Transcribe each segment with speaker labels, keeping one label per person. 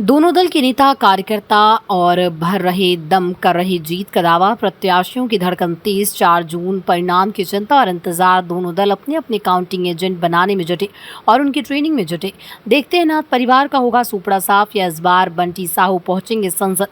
Speaker 1: दोनों दल के नेता कार्यकर्ता और भर रहे दम कर रहे जीत का दावा। प्रत्याशियों की धड़कन तेज। 4 जून परिणाम की चिंता और इंतजार। दोनों दल अपने अपने काउंटिंग एजेंट बनाने में जुटे और उनकी ट्रेनिंग में जुटे। देखते हैं नाथ परिवार का होगा सुपड़ा साफ या इस बार बंटी साहू पहुंचेंगे संसद।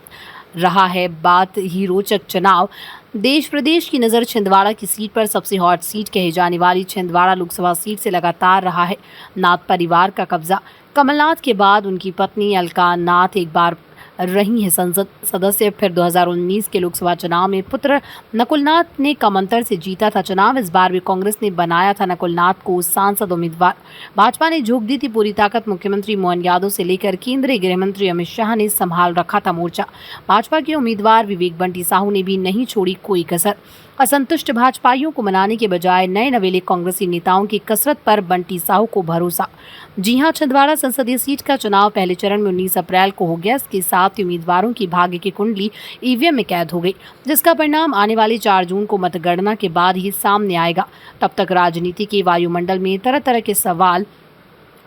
Speaker 1: रहा है बात ही रोचक चुनाव। देश प्रदेश की नज़र छिंदवाड़ा की सीट पर। सबसे हॉट सीट कही जाने वाली छिंदवाड़ा लोकसभा सीट से लगातार रहा है नाथ परिवार का कब्जा। कमलनाथ के बाद उनकी पत्नी अलका नाथ एक बार रही हैं संसद सदस्य। फिर 2019 के लोकसभा चुनाव में पुत्र नकुल नाथ ने कम अंतर से जीता था चुनाव। इस बार भी कांग्रेस ने बनाया था नकुल नाथ को सांसद उम्मीदवार। भाजपा ने झोंक दी थी पूरी ताकत। मुख्यमंत्री मोहन यादव से लेकर केंद्रीय गृह मंत्री अमित शाह ने संभाल रखा था मोर्चा। भाजपा के उम्मीदवार विवेक बंटी साहू ने भी नहीं छोड़ी कोई कसर। असंतुष्ट भाजपाइयों को मनाने के बजाय नए नवेले कांग्रेसी नेताओं की कसरत पर बंटी साहू को भरोसा। जी हां, छिंदवाड़ा संसदीय सीट का चुनाव पहले चरण में 19 अप्रैल को हो गया। इसके साथ ही उम्मीदवारों की भाग्य की कुंडली ईवीएम में कैद हो गई, जिसका परिणाम आने वाले 4 जून को मतगणना के बाद ही सामने आएगा। तब तक राजनीति के वायुमंडल में तरह तरह के सवाल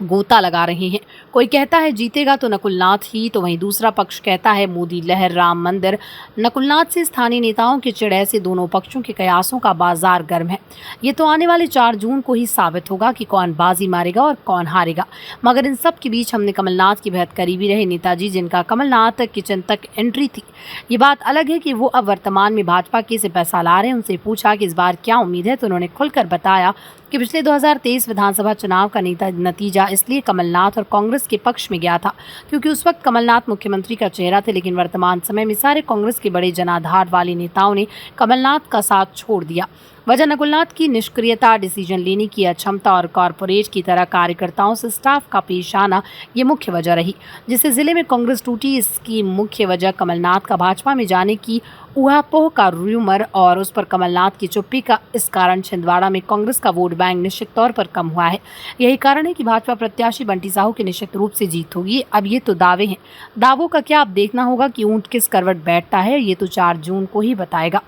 Speaker 1: गोता लगा रहे हैं। कोई कहता है जीतेगा तो नकुलनाथ ही, तो वहीं दूसरा पक्ष कहता है मोदी लहर, राम मंदिर। नकुलनाथ से स्थानीय नेताओं के चिड़ से दोनों पक्षों के कयासों का बाजार गर्म है। ये तो आने वाले 4 जून को ही साबित होगा कि कौन बाजी मारेगा और कौन हारेगा। मगर इन सब के बीच हमने कमलनाथ की बेहद करीबी रहे नेताजी, जिनका कमलनाथ किचन तक एंट्री थी। ये बात अलग है कि वो अब वर्तमान में भाजपा के से पैसा ला रहे हैं। उनसे पूछा कि इस बार क्या उम्मीद है, तो उन्होंने खुलकर बताया कि पिछले 2023 विधानसभा चुनाव का नतीजा इसलिए कमलनाथ और कांग्रेस के पक्ष में गया था क्योंकि उस वक्त कमलनाथ मुख्यमंत्री का चेहरा थे। लेकिन वर्तमान समय में सारे कांग्रेस के बड़े जनाधार वाले नेताओं ने कमलनाथ का साथ छोड़ दिया। वजह नकुलनाथ की निष्क्रियता, डिसीजन लेने की अक्षमता और कॉरपोरेट की तरह कार्यकर्ताओं से स्टाफ का पेश आना, ये मुख्य वजह रही जिससे जिले में कांग्रेस टूटी। इसकी मुख्य वजह कमलनाथ का भाजपा में जाने की ऊहापोह का रूमर और उस पर कमलनाथ की चुप्पी का। इस कारण छिंदवाड़ा में कांग्रेस का वोट बैंक निश्चित तौर पर कम हुआ है। यही कारण है कि भाजपा प्रत्याशी बंटी साहू की निश्चित रूप से जीत होगी। अब ये तो दावे हैं, दावों का क्या, अब देखना होगा कि ऊंट किस करवट बैठता है। ये तो 4 जून को ही बताएगा।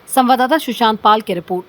Speaker 1: संवाददाता सुशांत पाल की रिपोर्ट।